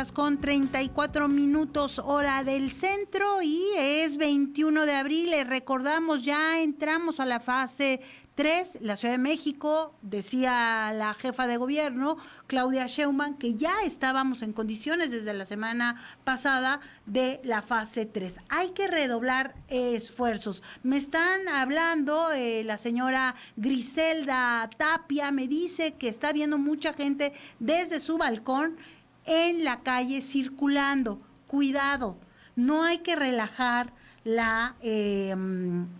6:34 hora del centro y es 21 de abril. Les recordamos, ya entramos a la fase 3. La Ciudad de México, decía la jefa de gobierno, Claudia Sheinbaum, que ya estábamos en condiciones desde la semana pasada de la fase 3. Hay que redoblar esfuerzos. Me están hablando, la señora Griselda Tapia me dice que está viendo mucha gente desde su balcón en la calle circulando. Cuidado, no hay que relajar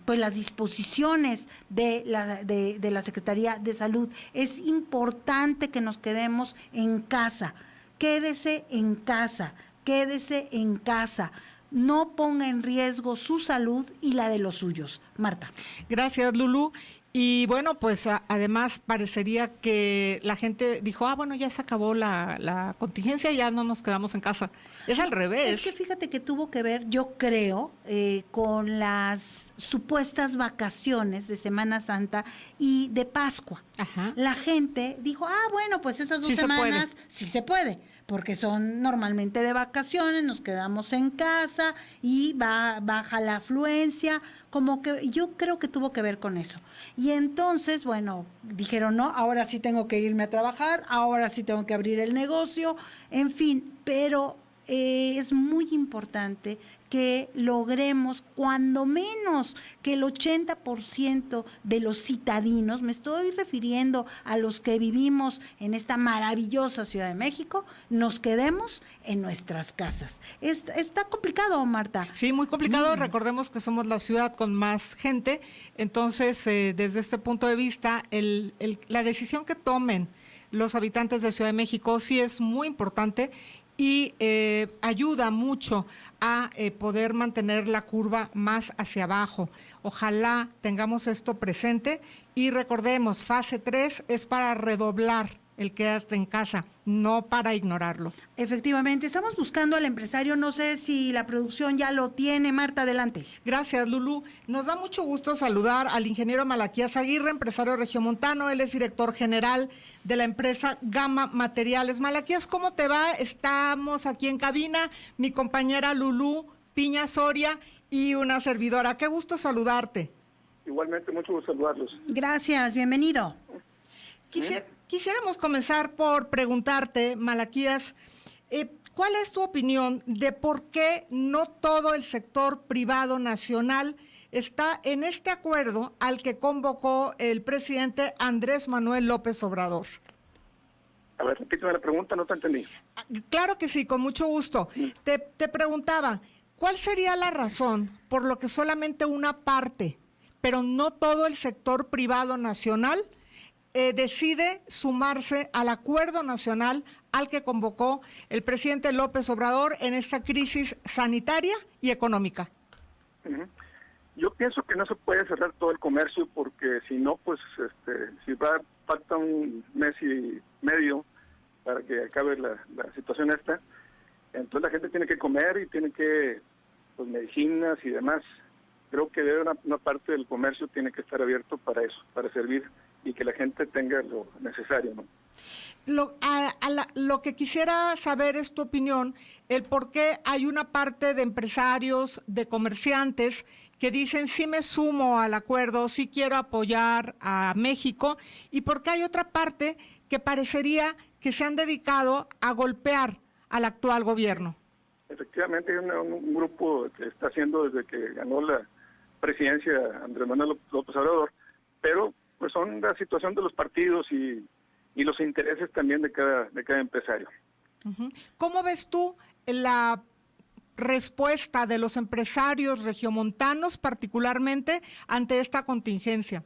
pues las disposiciones de la Secretaría de Salud. Es importante que nos quedemos en casa. Quédese en casa, quédese en casa. No ponga en riesgo su salud y la de los suyos. Marta. Gracias, Lulú. Y bueno, pues además parecería que la gente dijo, bueno, ya se acabó la contingencia, ya no nos quedamos en casa. Es al revés. Es que fíjate que tuvo que ver, yo creo, con las supuestas vacaciones de Semana Santa y de Pascua. Ajá. La gente dijo, bueno, pues esas 2 semanas sí se puede, porque son normalmente de vacaciones, nos quedamos en casa y baja la afluencia, como que yo creo que tuvo que ver con eso. Y entonces, bueno, dijeron, no, ahora sí tengo que irme a trabajar, ahora sí tengo que abrir el negocio, en fin, pero es muy importante que logremos cuando menos que el 80% de los citadinos, me estoy refiriendo a los que vivimos en esta maravillosa Ciudad de México, nos quedemos en nuestras casas. Está complicado, Marta. Sí, muy complicado. Recordemos que somos la ciudad con más gente, entonces desde este punto de vista, la decisión que tomen los habitantes de Ciudad de México sí es muy importante y ayuda mucho a poder mantener la curva más hacia abajo. Ojalá tengamos esto presente y recordemos, fase 3 es para redoblar el quédate en casa, no para ignorarlo. Efectivamente, estamos buscando al empresario, no sé si la producción ya lo tiene. Marta, adelante. Gracias, Lulú. Nos da mucho gusto saludar al ingeniero Malaquías Aguirre, empresario regiomontano. Él es director general de la empresa Gama Materiales. Malaquías, ¿cómo te va? Estamos aquí en cabina, mi compañera Lulú Piña Soria y una servidora. Qué gusto saludarte. Igualmente, mucho gusto saludarlos. Gracias, bienvenido. Quisiéramos comenzar por preguntarte, Malaquías, ¿cuál es tu opinión de por qué no todo el sector privado nacional está en este acuerdo al que convocó el presidente Andrés Manuel López Obrador? A ver, repíteme la pregunta, no te entendí. Claro que sí, con mucho gusto. Te preguntaba, ¿cuál sería la razón por lo que solamente una parte, pero no todo el sector privado nacional, decide sumarse al acuerdo nacional al que convocó el presidente López Obrador en esta crisis sanitaria y económica? Yo pienso que no se puede cerrar todo el comercio porque si no, pues si falta un mes y medio para que acabe la situación esta, entonces la gente tiene que comer y tiene que, pues, medicinas y demás. Creo que una parte del comercio tiene que estar abierto para eso, para servir y que la gente tenga lo necesario, ¿no? Lo que quisiera saber es tu opinión, el por qué hay una parte de empresarios, de comerciantes que dicen sí me sumo al acuerdo, sí quiero apoyar a México, y por qué hay otra parte que parecería que se han dedicado a golpear al actual gobierno. Efectivamente, hay un grupo que está haciendo desde que ganó la presidencia Andrés Manuel López Obrador, pero pues son la situación de los partidos y los intereses también de cada empresario. ¿Cómo ves tú la respuesta de los empresarios regiomontanos particularmente ante esta contingencia?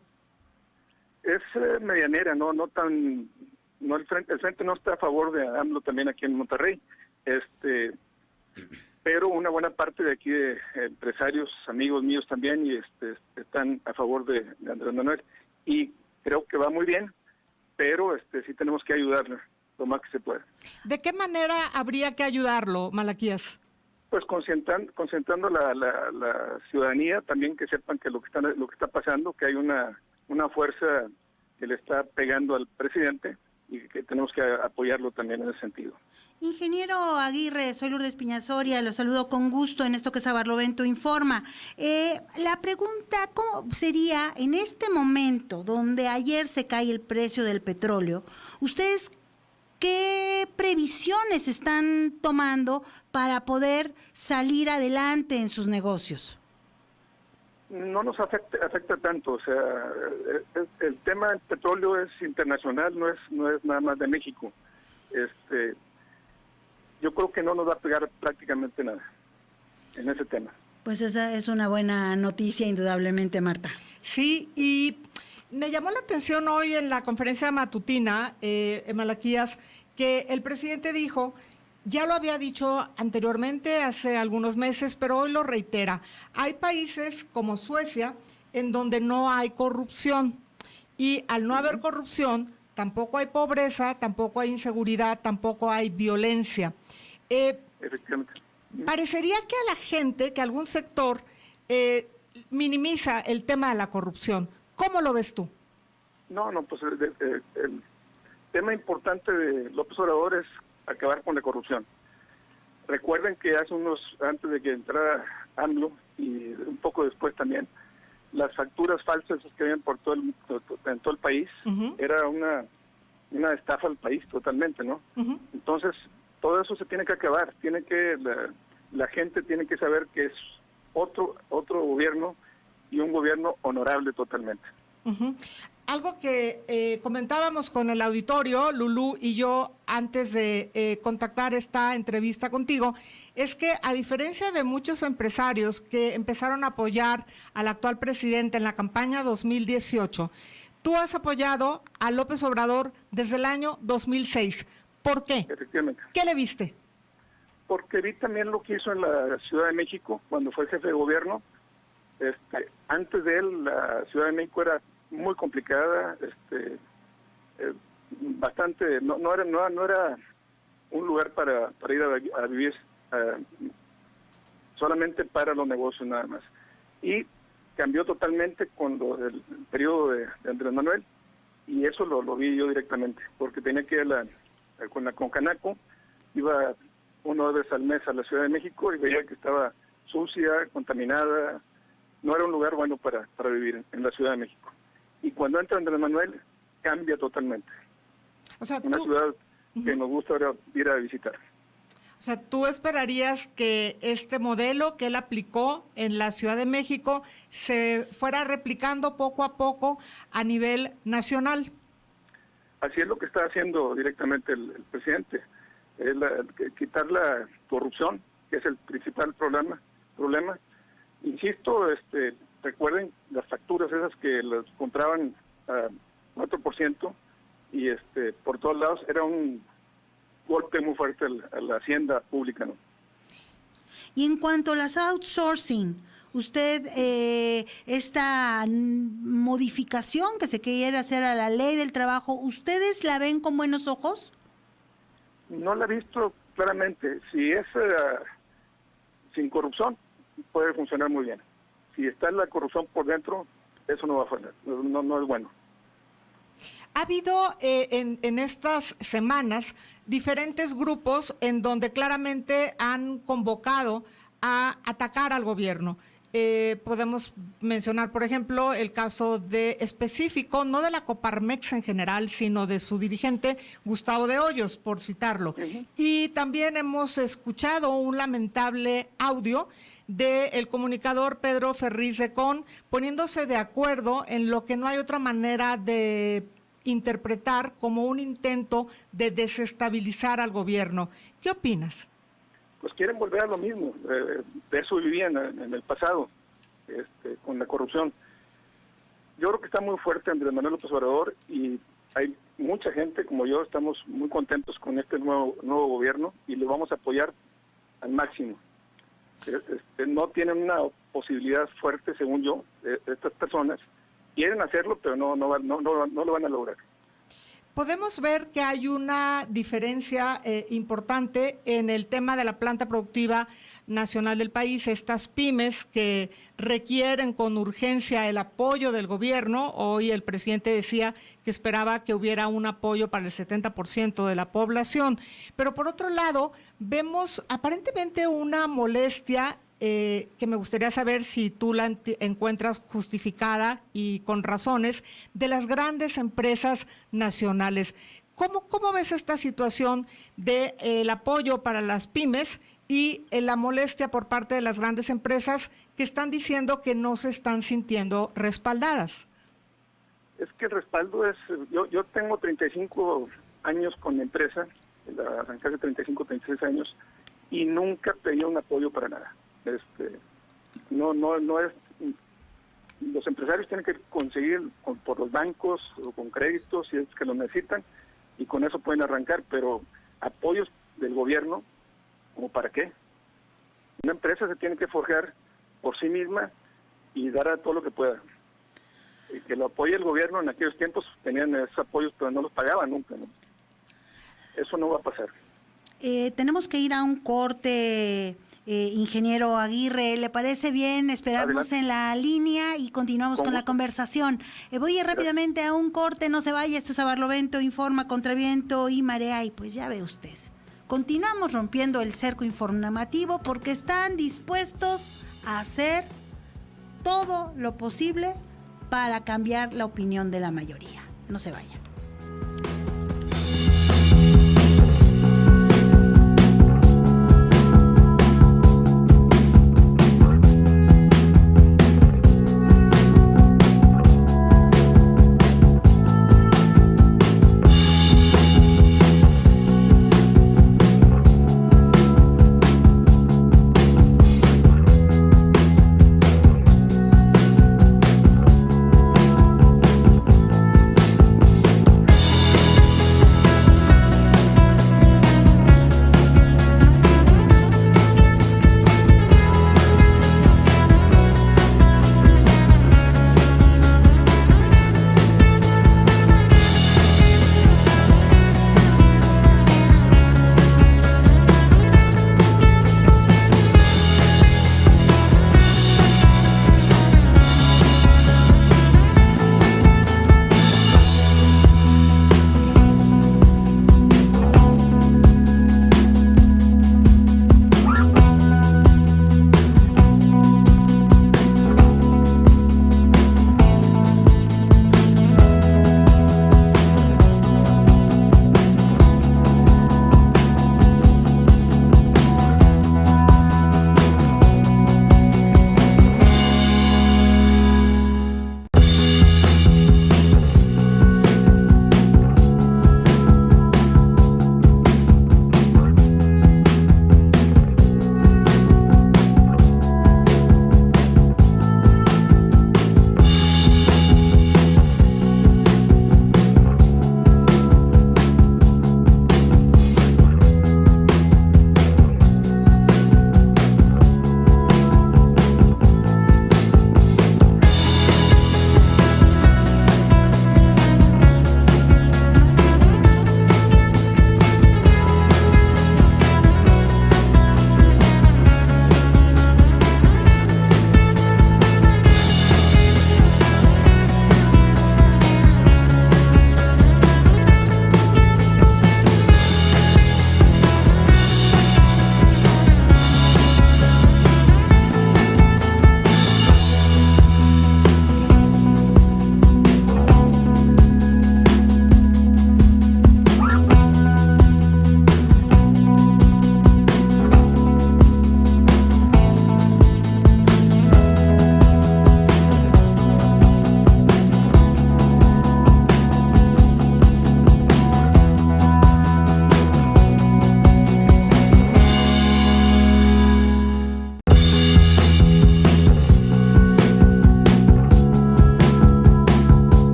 Es medianera, no el frente no está a favor de AMLO también aquí en Monterrey, pero una buena parte de aquí de empresarios, amigos míos también, y están a favor de Andrés Manuel, y creo que va muy bien, pero sí tenemos que ayudarle lo más que se pueda. ¿De qué manera habría que ayudarlo, Malaquías? Pues concentrando la ciudadanía, también que sepan que lo que está pasando, que hay una fuerza que le está pegando al presidente, y que tenemos que apoyarlo también en ese sentido. Ingeniero Aguirre, soy Lourdes Piñasoria, lo saludo con gusto en esto que es Barlovento Informa. La pregunta, ¿cómo sería en este momento donde ayer se cae el precio del petróleo? ¿Ustedes qué previsiones están tomando para poder salir adelante en sus negocios? No nos afecta tanto, o sea, el tema del petróleo es internacional, no es nada más de México. Yo creo que no nos va a pegar prácticamente nada en ese tema. Pues esa es una buena noticia, indudablemente, Marta. Sí, y me llamó la atención hoy en la conferencia matutina, Malaquías, que el presidente dijo, ya lo había dicho anteriormente, hace algunos meses, pero hoy lo reitera, hay países como Suecia en donde no hay corrupción, y al no haber corrupción, tampoco hay pobreza, tampoco hay inseguridad, tampoco hay violencia. Efectivamente. Parecería que a la gente, que algún sector minimiza el tema de la corrupción. ¿Cómo lo ves tú? No, pues el tema importante de López Obrador es acabar con la corrupción. Recuerden que antes de que entrara AMLO y un poco después también, las facturas falsas que habían en todo el país, era una estafa al país totalmente, ¿no? Entonces, todo eso se tiene que acabar, la gente tiene que saber que es otro gobierno y un gobierno honorable totalmente. Algo que comentábamos con el auditorio, Lulú y yo, antes de contactar esta entrevista contigo, es que a diferencia de muchos empresarios que empezaron a apoyar al actual presidente en la campaña 2018, tú has apoyado a López Obrador desde el año 2006. ¿Por qué? Efectivamente. ¿Qué le viste? Porque vi también lo que hizo en la Ciudad de México cuando fue jefe de gobierno. Antes de él, la Ciudad de México era muy complicada, bastante, no era un lugar para ir a vivir, solamente para los negocios nada más. Y cambió totalmente con el periodo de Andrés Manuel, y eso lo vi yo directamente, porque tenía que ir con Canaco, iba 1 o 2 veces al mes a la Ciudad de México y veía que estaba sucia, contaminada, no era un lugar bueno para vivir en la Ciudad de México. Y cuando entra Andrés Manuel, cambia totalmente. O sea, una ciudad que nos gusta ahora ir a visitar. O sea, ¿tú esperarías que este modelo que él aplicó en la Ciudad de México se fuera replicando poco a poco a nivel nacional? Así es lo que está haciendo directamente el presidente. Quitar la corrupción, que es el principal problema. Insisto, recuerden las facturas esas que las compraban a 4% y por todos lados, era un golpe muy fuerte a la hacienda pública, ¿no? Y en cuanto a las outsourcing, usted, esta modificación que se quiere hacer a la ley del trabajo, ¿ustedes la ven con buenos ojos? No la he visto claramente. Si es sin corrupción, puede funcionar muy bien. Si está la corrupción por dentro, eso no va a funcionar, no es bueno. Ha habido en estas semanas diferentes grupos en donde claramente han convocado a atacar al gobierno. Podemos mencionar, por ejemplo, el caso específico, no de la Coparmex en general, sino de su dirigente Gustavo de Hoyos, por citarlo. Y también hemos escuchado un lamentable audio del comunicador Pedro Ferriz de Con, poniéndose de acuerdo en lo que no hay otra manera de interpretar como un intento de desestabilizar al gobierno. ¿Qué opinas? Pues quieren volver a lo mismo, de eso vivían en el pasado, con la corrupción. Yo creo que está muy fuerte Andrés Manuel López Obrador y hay mucha gente como yo, estamos muy contentos con este nuevo gobierno y lo vamos a apoyar al máximo. No tienen una posibilidad fuerte, según yo, estas personas. Quieren hacerlo, pero no lo van a lograr. Podemos ver que hay una diferencia importante en el tema de la planta productiva nacional del país, estas pymes que requieren con urgencia el apoyo del gobierno. Hoy el presidente decía que esperaba que hubiera un apoyo para el 70% de la población. Pero por otro lado, vemos aparentemente una molestia que me gustaría saber si tú la encuentras justificada y con razones, de las grandes empresas nacionales. ¿Cómo ves esta situación del apoyo para las pymes y la molestia por parte de las grandes empresas que están diciendo que no se están sintiendo respaldadas? Es que el respaldo es, yo tengo 35 años con la empresa, arranqué hace 35, 36 años, y nunca pedí un apoyo para nada. No es, los empresarios tienen que conseguir por los bancos o con créditos si es que lo necesitan, y con eso pueden arrancar, pero apoyos del gobierno, ¿como para qué? Una empresa se tiene que forjar por sí misma y dar a todo lo que pueda. Y que lo apoye el gobierno, en aquellos tiempos tenían esos apoyos, pero no los pagaban nunca, ¿no? Eso no va a pasar. Tenemos que ir a un corte, ingeniero Aguirre. ¿Le parece bien esperarnos Adelante. en la línea y continuamos con la conversación? Voy a ir rápidamente a un corte, no se vaya. Esto es A Barlovento Informa contra Viento y Marea, y pues ya ve usted. Continuamos rompiendo el cerco informativo porque están dispuestos a hacer todo lo posible para cambiar la opinión de la mayoría. No se vaya.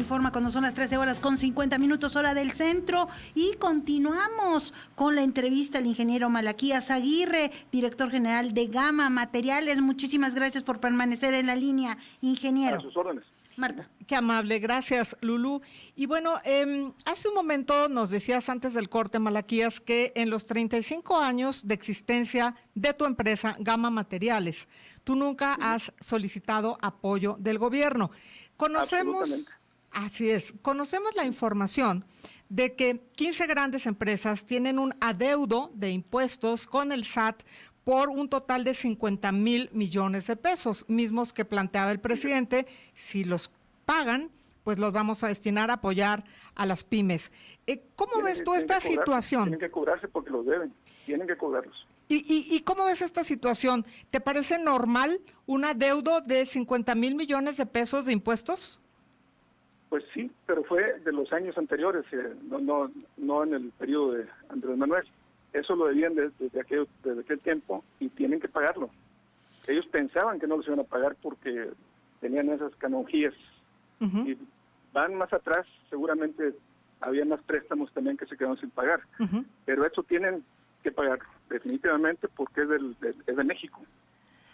Reforma cuando son las 13:50 hora del centro, y continuamos con la entrevista al ingeniero Malaquías Aguirre, director general de Gama Materiales. Muchísimas gracias por permanecer en la línea, ingeniero. A sus órdenes. Marta. Qué amable, gracias, Lulú. Y bueno, hace un momento nos decías antes del corte, Malaquías, que en los 35 años de existencia de tu empresa, Gama Materiales, tú nunca has solicitado apoyo del gobierno. Conocemos, así es, conocemos la información de que 15 grandes empresas tienen un adeudo de impuestos con el SAT por un total de 50,000 millones de pesos, mismos que planteaba el presidente. Si los pagan, pues los vamos a destinar a apoyar a las pymes. ¿Cómo ves tú esta situación? Tienen que cobrarse porque los deben, tienen que cobrarlos. ¿Y cómo ves esta situación? ¿Te parece normal un adeudo de 50,000 millones de pesos de impuestos? Pues sí, pero fue de los años anteriores, no en el periodo de Andrés Manuel. Eso lo debían desde aquel tiempo y tienen que pagarlo. Ellos pensaban que no los iban a pagar porque tenían esas canonjías. Y van más atrás, seguramente había más préstamos también que se quedaron sin pagar. Pero eso tienen que pagar definitivamente porque es de México,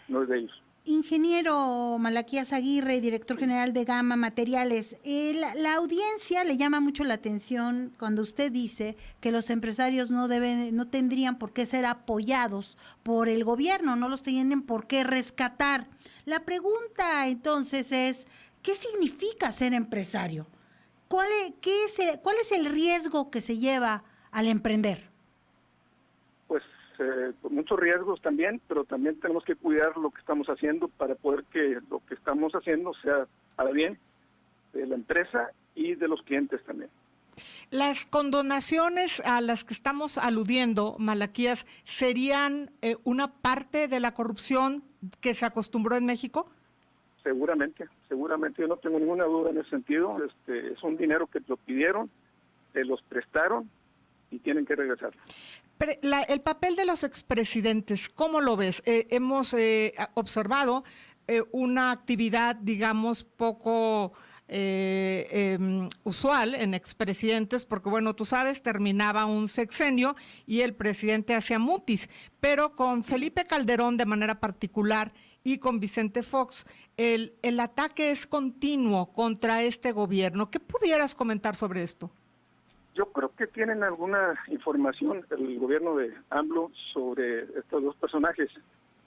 no es de ellos. Ingeniero Malaquías Aguirre, director general de Gama Materiales, la audiencia le llama mucho la atención cuando usted dice que los empresarios no tendrían por qué ser apoyados por el gobierno, no los tienen por qué rescatar. La pregunta entonces es, ¿qué significa ser empresario? ¿Cuál es el riesgo que se lleva al emprender? Pues muchos riesgos también, pero también tenemos que cuidar lo que estamos haciendo para poder que lo que estamos haciendo sea para bien de la empresa y de los clientes también. Las condonaciones a las que estamos aludiendo, Malaquías, ¿serían una parte de la corrupción que se acostumbró en México? Seguramente, yo no tengo ninguna duda en ese sentido. Es un dinero que lo pidieron, los prestaron y tienen que regresarlo. El papel de los expresidentes, ¿cómo lo ves? Hemos observado una actividad, digamos, poco usual en expresidentes, porque bueno, tú sabes, terminaba un sexenio y el presidente hacía mutis, pero con Felipe Calderón de manera particular y con Vicente Fox, el ataque es continuo contra este gobierno. ¿Qué pudieras comentar sobre esto? Yo creo que tienen alguna información el gobierno de AMLO sobre estos dos personajes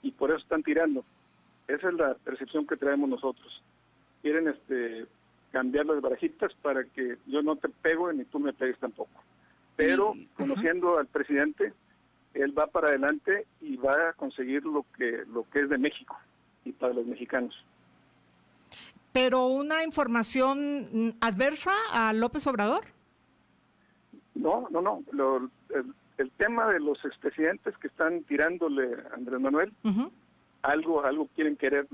y por eso están tirando. Esa es la percepción que traemos nosotros. Quieren cambiar las barajitas para que yo no te pego ni tú me pegues tampoco. Pero conociendo al presidente, él va para adelante y va a conseguir lo que es de México y para los mexicanos. ¿Pero una información adversa a López Obrador? No. El tema de los expresidentes que están tirándole a Andrés Manuel, algo quieren querer,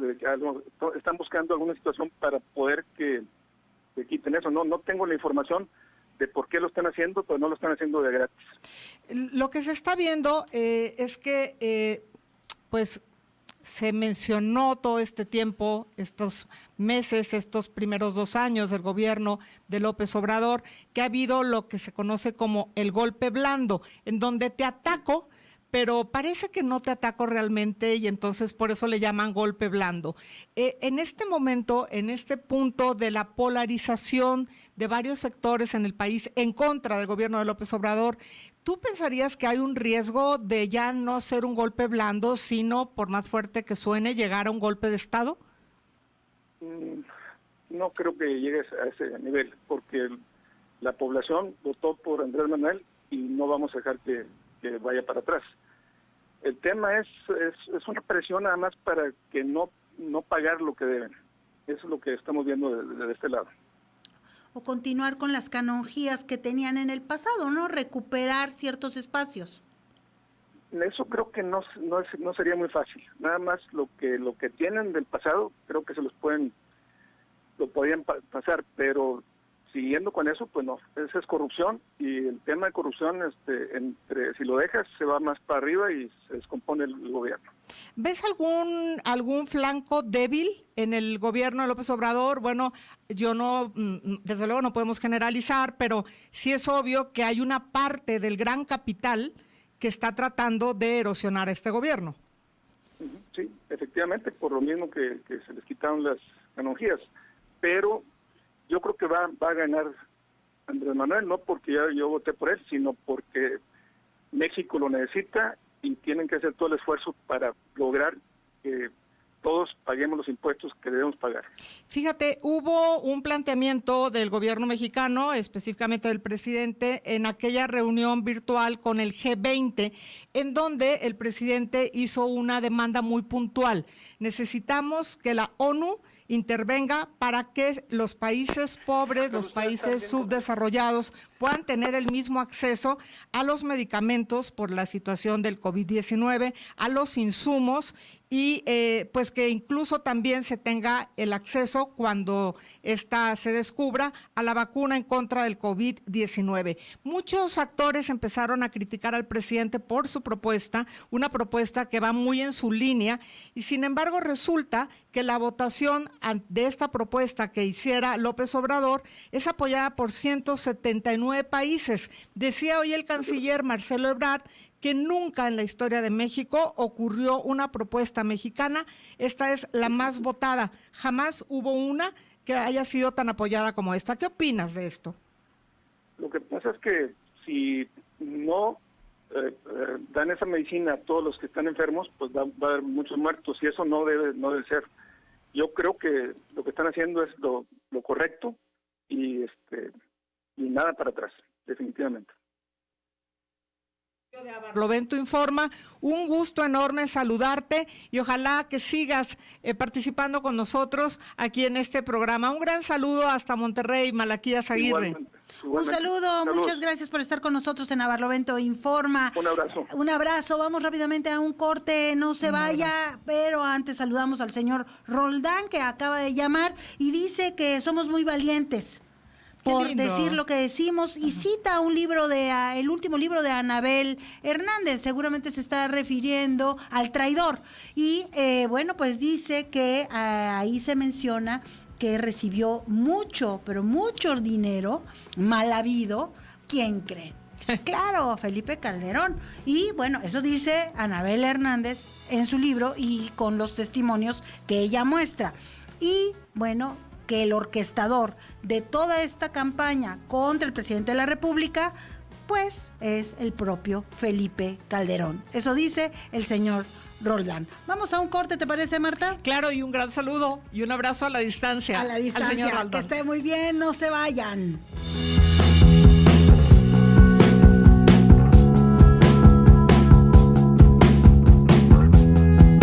están buscando alguna situación para poder que quiten eso. No tengo la información de por qué lo están haciendo, pero no lo están haciendo de gratis. Lo que se está viendo es que pues se mencionó todo este tiempo, estos meses, estos primeros 2 años del gobierno de López Obrador, que ha habido lo que se conoce como el golpe blando, en donde te ataco, pero parece que no te ataco realmente y entonces por eso le llaman golpe blando. En este momento, en este punto de la polarización de varios sectores en el país en contra del gobierno de López Obrador, ¿tú pensarías que hay un riesgo de ya no ser un golpe blando, sino, por más fuerte que suene, llegar a un golpe de Estado? No creo que llegues a ese nivel, porque la población votó por Andrés Manuel y no vamos a dejar que vaya para atrás. El tema es una presión nada más para que no pagar lo que deben. Eso es lo que estamos viendo de este lado. O continuar con las canonjías que tenían en el pasado, ¿no? Recuperar ciertos espacios. Eso creo que no sería muy fácil. Nada más lo que tienen del pasado, creo que lo podían pasar, pero siguiendo con eso, pues no, esa es corrupción, y el tema de corrupción, si lo dejas, se va más para arriba y se descompone el gobierno. ¿Ves algún flanco débil en el gobierno de López Obrador? Bueno, yo no, desde luego no podemos generalizar, pero sí es obvio que hay una parte del gran capital que está tratando de erosionar a este gobierno. Sí, efectivamente, por lo mismo que se les quitaron las canonjías, pero yo creo que va a ganar Andrés Manuel, no porque yo voté por él, sino porque México lo necesita y tienen que hacer todo el esfuerzo para lograr que todos paguemos los impuestos que debemos pagar. Fíjate, hubo un planteamiento del gobierno mexicano, específicamente del presidente, en aquella reunión virtual con el G20, en donde el presidente hizo una demanda muy puntual. Necesitamos que la ONU intervenga para que los países pobres, los países subdesarrollados puedan tener el mismo acceso a los medicamentos por la situación del COVID-19, a los insumos y pues que incluso también se tenga el acceso cuando esta se descubra a la vacuna en contra del COVID-19. Muchos actores empezaron a criticar al presidente por su propuesta, una propuesta que va muy en su línea y sin embargo resulta que la votación de esta propuesta que hiciera López Obrador es apoyada por 179 países. Decía hoy el canciller Marcelo Ebrard que nunca en la historia de México ocurrió una propuesta mexicana. Esta es la más votada. Jamás hubo una que haya sido tan apoyada como esta. ¿Qué opinas de esto? Lo que pasa es que si no dan esa medicina a todos los que están enfermos, pues va a haber muchos muertos y eso no debe ser. Yo creo que lo que están haciendo es lo correcto y nada para atrás, definitivamente. De Barlovento Informa, un gusto enorme saludarte y ojalá que sigas participando con nosotros aquí en este programa. Un gran saludo hasta Monterrey, Malaquías Aguirre. Igualmente. Un saludo, Saludos. muchas gracias por estar con nosotros en Barlovento Informa. Un abrazo. Un abrazo, vamos rápidamente a un corte, no se vaya, pero antes saludamos al señor Roldán que acaba de llamar y dice que somos muy valientes por decir lo que decimos y cita un libro el último libro de Anabel Hernández, seguramente se está refiriendo al traidor y bueno, pues dice que ahí se menciona que recibió mucho, pero mucho dinero mal habido. ¿Quién cree? Claro, Felipe Calderón. Y bueno, eso dice Anabel Hernández en su libro y con los testimonios que ella muestra. Y bueno, que el orquestador de toda esta campaña contra el presidente de la República, pues es el propio Felipe Calderón. Eso dice el señor Roldán. Vamos a un corte, ¿te parece, Marta? Claro, y un gran saludo y un abrazo a la distancia. A la distancia, al señor Roldán. que esté muy bien, no se vayan.